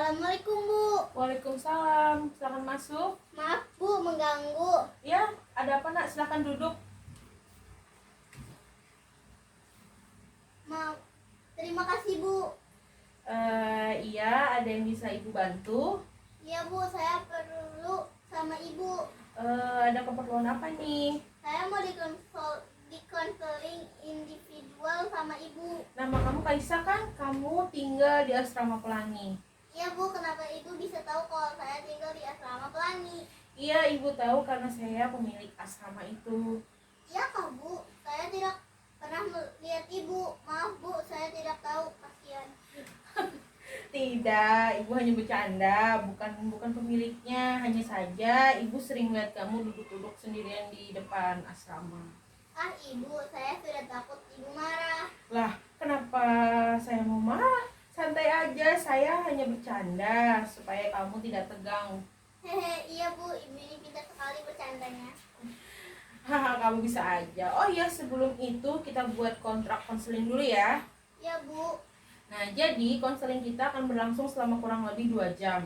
Assalamualaikum Bu. Waalaikumsalam, silakan masuk. Maaf Bu mengganggu. Ya, ada apa nak? Silakan duduk. Maaf. Terima kasih Bu. Iya, ada yang bisa ibu bantu? Iya Bu, saya perlu sama Ibu. Ada keperluan apa nih? Saya mau dikonseling individual sama Ibu. Nama kamu Kaisa kan? Kamu tinggal di Asrama Pelangi. Iya Bu, kenapa Ibu bisa tahu kalau saya tinggal di Asrama Pelangi? Iya, ibu tahu karena saya pemilik asrama itu. Iya kah Bu? Saya tidak pernah melihat Ibu. Maaf Bu, saya tidak tahu. Kasihan. Tidak, ibu hanya bercanda, bukan pemiliknya. Hanya saja ibu sering melihat kamu duduk-duduk sendirian di depan asrama. Ah Ibu, saya sudah takut Ibu marah. Lah, kenapa saya mau marah? Santai aja, saya hanya bercanda supaya kamu tidak tegang. Hehe, iya Bu, Ibu ini pintar sekali bercandanya. Haha, kamu bisa aja. Oh iya, sebelum itu kita buat kontrak konseling dulu ya. Iya Bu. Nah, jadi konseling kita akan berlangsung selama kurang lebih 2 jam.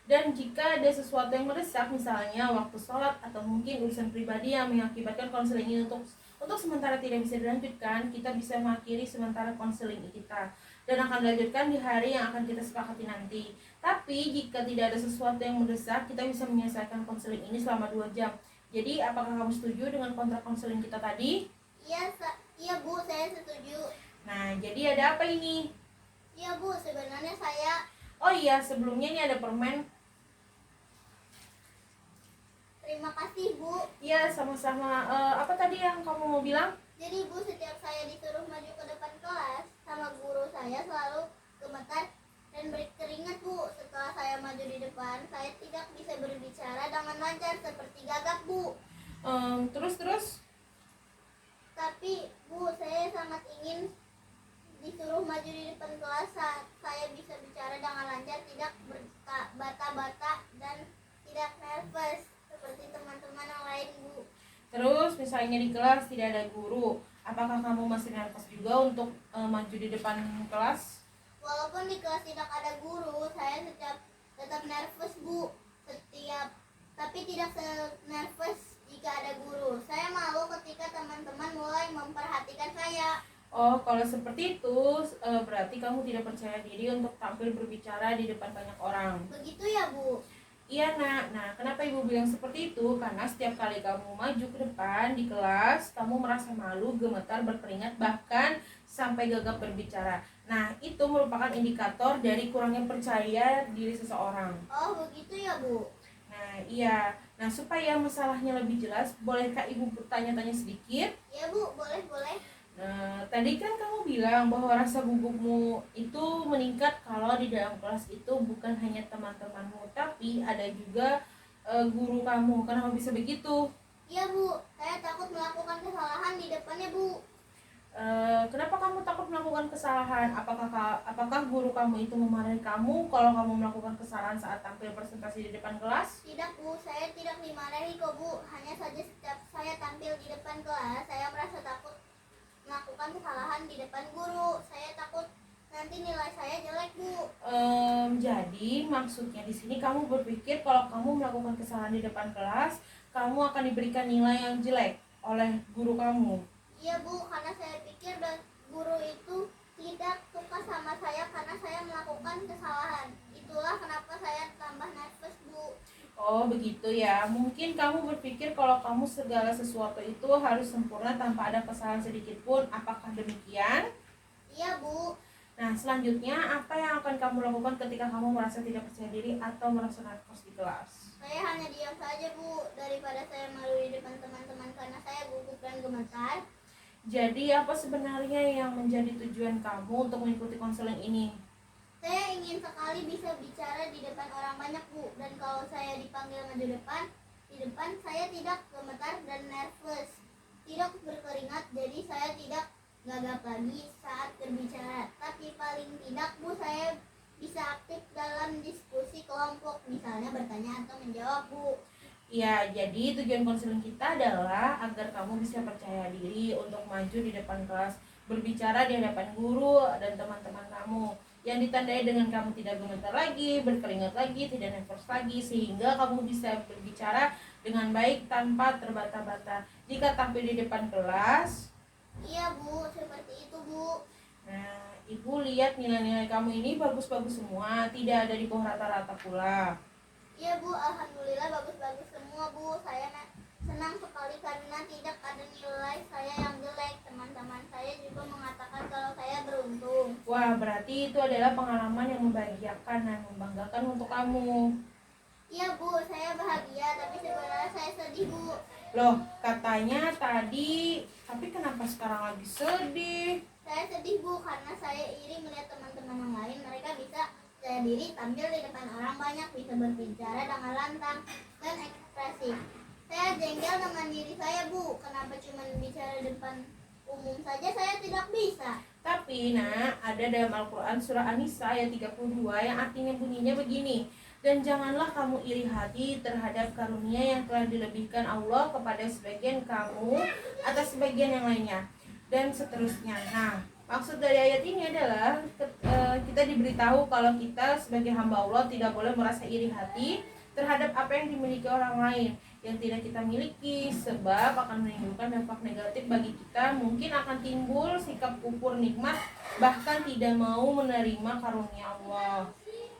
Dan jika ada sesuatu yang mendesak, misalnya waktu sholat atau mungkin urusan pribadi yang mengakibatkan konseling ini untuk sementara tidak bisa dilanjutkan, kita bisa mengakhiri sementara konseling kita dan akan dilanjutkan di hari yang akan kita sepakati nanti. Tapi jika tidak ada sesuatu yang mendesak, kita bisa menyelesaikan konseling ini selama 2 jam. Jadi, apakah kamu setuju dengan kontrak konseling kita tadi? Iya Bu, saya setuju. Nah, jadi ada apa ini? Iya Bu, sebenarnya saya. Oh iya, sebelumnya ini ada permen. Terima kasih Bu. Iya, sama-sama. Apa tadi yang kamu mau bilang? Jadi Bu, setiap saya disuruh maju ke depan kelas sama guru saya selalu gemetar dan berkeringat Bu. Setelah saya maju di depan, saya tidak bisa berbicara dengan lancar seperti gagap Bu. Terus? Tapi Bu, saya sangat ingin disuruh maju di depan kelas saat saya bisa bicara dengan lancar, tidak berbata-bata dan tidak nervous seperti teman-teman yang lain Bu. Terus misalnya di kelas tidak ada guru, apakah kamu masih nervous juga untuk maju di depan kelas? Walaupun di kelas tidak ada guru, saya tetap nervous Bu. Tapi tidak se-nervous jika ada guru. Saya malu ketika teman-teman mulai memperhatikan saya. Oh, kalau seperti itu berarti kamu tidak percaya diri untuk tampil berbicara di depan banyak orang. Begitu ya Bu? Iya nak, nah kenapa ibu bilang seperti itu? Karena setiap kali kamu maju ke depan di kelas, kamu merasa malu, gemetar, berkeringat, bahkan sampai gagap berbicara. Nah, itu merupakan indikator dari kurangnya percaya diri seseorang. Oh begitu ya Bu? Nah, iya. Nah, supaya masalahnya lebih jelas, bolehkah ibu bertanya-tanya sedikit? Ya Bu, boleh. Nah, tadi kan kamu bilang bahwa rasa gugupmu itu meningkat kalau di dalam kelas itu bukan hanya teman-temanmu, tapi ada juga guru kamu. Kenapa bisa begitu? Iya Bu, saya takut melakukan kesalahan di depannya Bu. Kenapa kamu takut melakukan kesalahan? Apakah guru kamu itu memarahi kamu kalau kamu melakukan kesalahan saat tampil presentasi di depan kelas? Tidak Bu, saya tidak dimarahi kok Bu. Hanya saja setiap saya tampil di depan kelas, saya merasa takut melakukan kesalahan di depan guru. Saya takut nanti nilai saya jelek Bu. Jadi maksudnya di sini kamu berpikir kalau kamu melakukan kesalahan di depan kelas, kamu akan diberikan nilai yang jelek oleh guru kamu. Iya Bu, karena saya pikir dan guru itu tidak suka sama saya karena saya melakukan kesalahan. Itulah kenapa saya tambah nervous Bu. Oh begitu ya, mungkin kamu berpikir kalau kamu segala sesuatu itu harus sempurna tanpa ada kesalahan sedikit pun. Apakah demikian? Iya Bu. Nah, selanjutnya apa yang akan kamu lakukan ketika kamu merasa tidak percaya diri atau merasa nervous di kelas? Saya hanya diam saja Bu, daripada saya malu di depan teman-teman karena saya gugup dan gemetar. Jadi apa sebenarnya yang menjadi tujuan kamu untuk mengikuti konseling ini? Saya ingin sekali bisa bicara di depan orang banyak Bu, dan kalau saya dipanggil maju di depan saya tidak gemetar dan nervous, tidak berkeringat, jadi saya tidak gagap lagi saat berbicara. Tapi paling tidak Bu, saya bisa aktif dalam diskusi kelompok, misalnya bertanya atau menjawab Bu. Ya, jadi tujuan konseling kita adalah agar kamu bisa percaya diri untuk maju di depan kelas, berbicara di hadapan guru dan teman-teman kamu. yang ditandai dengan kamu tidak gemetar lagi, berkeringat lagi, tidak nervous lagi, sehingga kamu bisa berbicara dengan baik tanpa terbata-bata. Jika tampil di depan kelas, Iya Bu, seperti itu Bu. nah, Ibu lihat nilai-nilai kamu ini bagus-bagus semua, tidak ada di bawah rata-rata pula. Iya Bu, alhamdulillah bagus-bagus semua Bu. Saya senang sekali karena tidak ada nilai saya yang jelek. Teman-teman saya juga mengatakan kalau saya beruntung. Wah, berarti itu adalah pengalaman yang membahagiakan dan membanggakan untuk kamu. Iya Bu, saya bahagia tapi sebenarnya saya sedih Bu. Loh, katanya tadi, tapi kenapa sekarang lagi sedih? Saya sedih Bu karena saya iri melihat teman-teman yang lain. Mereka bisa saya diri tampil di depan orang banyak, bisa berbicara dengan lantang dan ekspresif. Saya jengkel dengan diri saya Bu. Kenapa cuma bicara depan umum saja saya tidak bisa? Tapi, nah, ada dalam Al-Quran surah An-Nisa ayat 32 yang artinya bunyinya begini. Dan janganlah kamu iri hati terhadap karunia yang telah dilebihkan Allah kepada sebagian kamu atas sebagian yang lainnya. Dan seterusnya. Nah, maksud dari ayat ini adalah kita diberitahu kalau kita sebagai hamba Allah tidak boleh merasa iri hati terhadap apa yang dimiliki orang lain yang tidak kita miliki, sebab akan menimbulkan dampak negatif bagi kita. Mungkin akan timbul sikap kufur nikmat, bahkan tidak mau menerima karunia Allah.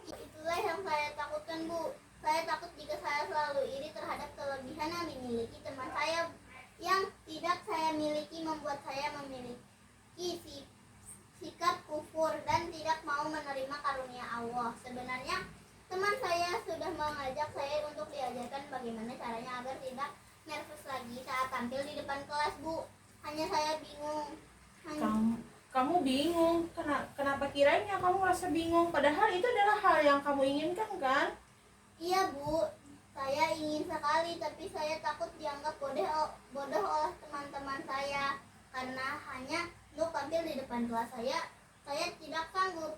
Itulah yang saya takutkan Bu. Saya takut jika saya selalu iri terhadap kelebihan yang dimiliki teman saya yang tidak saya miliki, membuat saya memiliki sikap kufur dan tidak mau menerima karunia Allah. Sebenarnya teman saya sudah mengajak saya untuk diajarkan bagaimana caranya agar tidak nervous lagi saat tampil di depan kelas Bu. Hanya saya bingung. Kamu bingung, kenapa kiranya kamu merasa bingung? Padahal itu adalah hal yang kamu inginkan, kan? Iya Bu, saya ingin sekali tapi saya takut dianggap bodoh oleh teman-teman saya karena hanya untuk tampil di depan kelas saya tidak sanggup.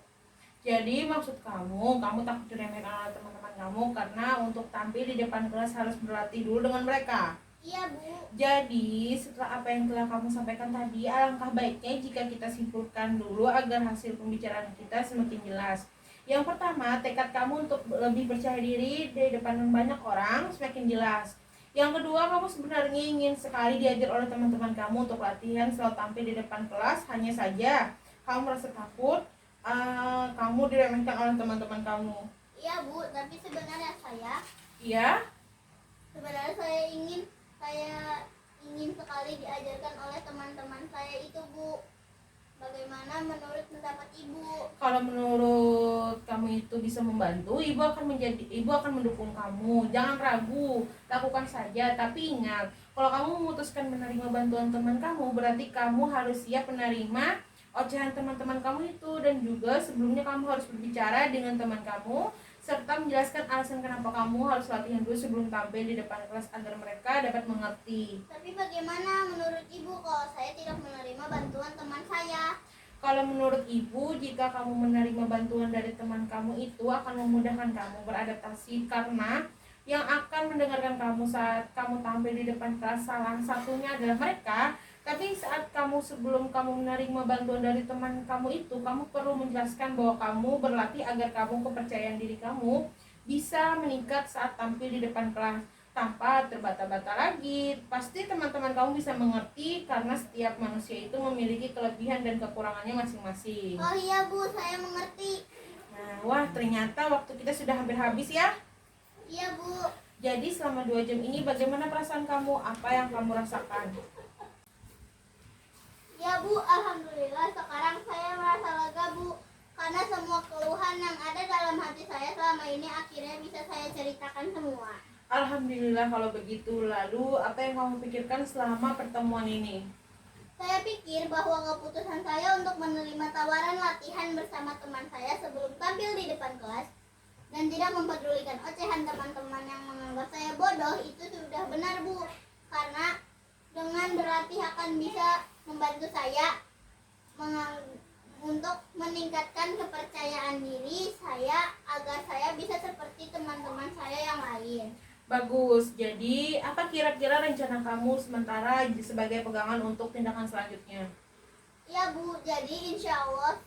Jadi maksud kamu takut diremehkan oleh teman-teman kamu karena untuk tampil di depan kelas harus berlatih dulu dengan mereka. Iya Bu. Jadi setelah apa yang telah kamu sampaikan tadi, alangkah baiknya jika kita simpulkan dulu agar hasil pembicaraan kita semakin jelas. Yang pertama, tekad kamu untuk lebih percaya diri di depan banyak orang semakin jelas. Yang kedua, kamu sebenarnya ingin sekali diajar oleh teman-teman kamu untuk latihan selalu tampil di depan kelas. Hanya saja kamu merasa takut kamu diremehkan oleh teman-teman kamu. Iya Bu, tapi sebenarnya Iya? sebenarnya saya ingin sekali diajarkan oleh teman-teman saya itu Bu. Bagaimana menurut pendapat Ibu? Kalau menurut kamu itu bisa membantu, ibu akan mendukung kamu. Jangan ragu, lakukan saja. Tapi ingat, kalau kamu memutuskan menerima bantuan teman kamu, berarti kamu harus siap menerima ocehan teman-teman kamu itu. Dan juga sebelumnya kamu harus berbicara dengan teman kamu serta menjelaskan alasan kenapa kamu harus latihan dulu sebelum tampil di depan kelas agar mereka dapat mengerti. Tapi bagaimana menurut Ibu kalau saya tidak menerima bantuan teman saya? Kalau menurut ibu, jika kamu menerima bantuan dari teman kamu itu akan memudahkan kamu beradaptasi, karena yang akan mendengarkan kamu saat kamu tampil di depan kelas salah satunya adalah mereka. Tapi saat sebelum kamu menerima bantuan dari teman kamu itu, kamu perlu menjelaskan bahwa kamu berlatih agar kepercayaan diri kamu bisa meningkat saat tampil di depan kelas tanpa terbata-bata lagi. Pasti teman-teman kamu bisa mengerti karena setiap manusia itu memiliki kelebihan dan kekurangannya masing-masing. Oh iya Bu, saya mengerti. Nah, wah, ternyata waktu kita sudah hampir habis ya. Iya Bu. Jadi selama 2 jam ini bagaimana perasaan kamu? Apa yang kamu rasakan? Ya Bu, alhamdulillah sekarang saya merasa lega Bu. Karena semua keluhan yang ada dalam hati saya selama ini akhirnya bisa saya ceritakan semua. Alhamdulillah kalau begitu. Lalu apa yang kamu pikirkan selama pertemuan ini? Saya pikir bahwa keputusan saya untuk menerima tawaran latihan bersama teman saya sebelum tampil di depan kelas dan tidak mempedulikan ocehan teman-teman yang menganggap saya bodoh itu sudah benar Bu. Karena dengan berlatih akan bisa membantu saya untuk meningkatkan kepercayaan diri saya agar saya bisa seperti teman-teman saya yang lain. Bagus. Jadi apa kira-kira rencana kamu sementara sebagai pegangan untuk tindakan selanjutnya? Ya Bu, jadi insya Allah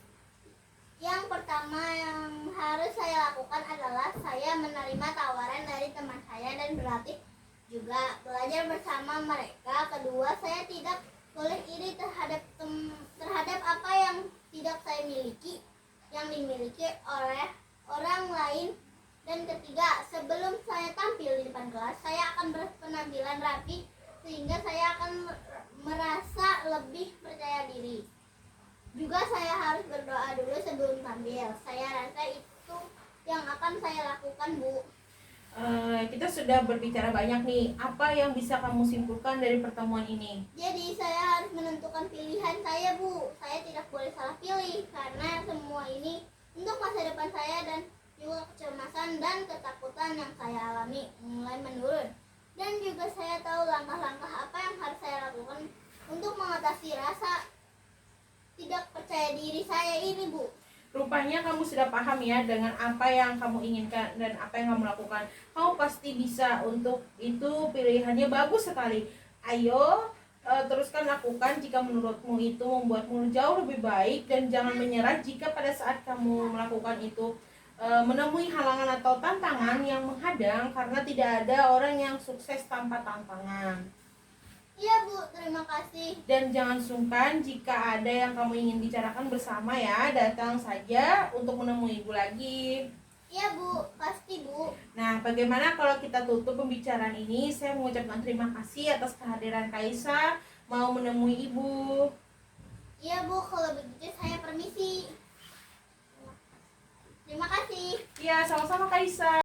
Yang pertama yang harus saya lakukan adalah saya menerima tawaran dari teman saya dan berlatih juga belajar bersama mereka. Kedua, saya tidak boleh iri terhadap apa yang tidak saya miliki, yang dimiliki oleh orang lain. Dan ketiga, sebelum saya tampil di depan kelas, saya akan berpenampilan rapi sehingga saya akan merasa lebih percaya diri. Juga saya harus berdoa dulu sebelum tampil. Saya rasa itu yang akan saya lakukan, Bu. Kita sudah berbicara banyak nih. Apa yang bisa kamu simpulkan dari pertemuan ini? Jadi saya harus menentukan pilihan saya, Bu. Saya tidak boleh salah pilih karena semua ini untuk masa depan saya dan juga kecemasan dan ketakutan yang saya alami mulai menurun. Dan juga saya tahu langkah-langkah apa yang harus saya lakukan untuk mengatasi rasa tidak percaya diri saya ini, Bu. Rupanya kamu sudah paham ya dengan apa yang kamu inginkan dan apa yang kamu lakukan. Kamu pasti bisa untuk itu, pilihannya bagus sekali. Ayo, teruskan lakukan jika menurutmu itu membuatmu jauh lebih baik. Dan jangan menyerah jika pada saat kamu melakukan itu menemui halangan atau tantangan yang menghadang. Karena tidak ada orang yang sukses tanpa tantangan. Iya, Bu, terima kasih. Dan jangan sungkan jika ada yang kamu ingin bicarakan bersama ya. Datang saja untuk menemui Ibu lagi. Iya, Bu, pasti, Bu. Nah, bagaimana kalau kita tutup pembicaraan ini? Saya mengucapkan terima kasih atas kehadiran Kaisa mau menemui Ibu. Iya, Bu, kalau begitu saya permisi. Terima kasih. Ya, sama-sama Kaisa.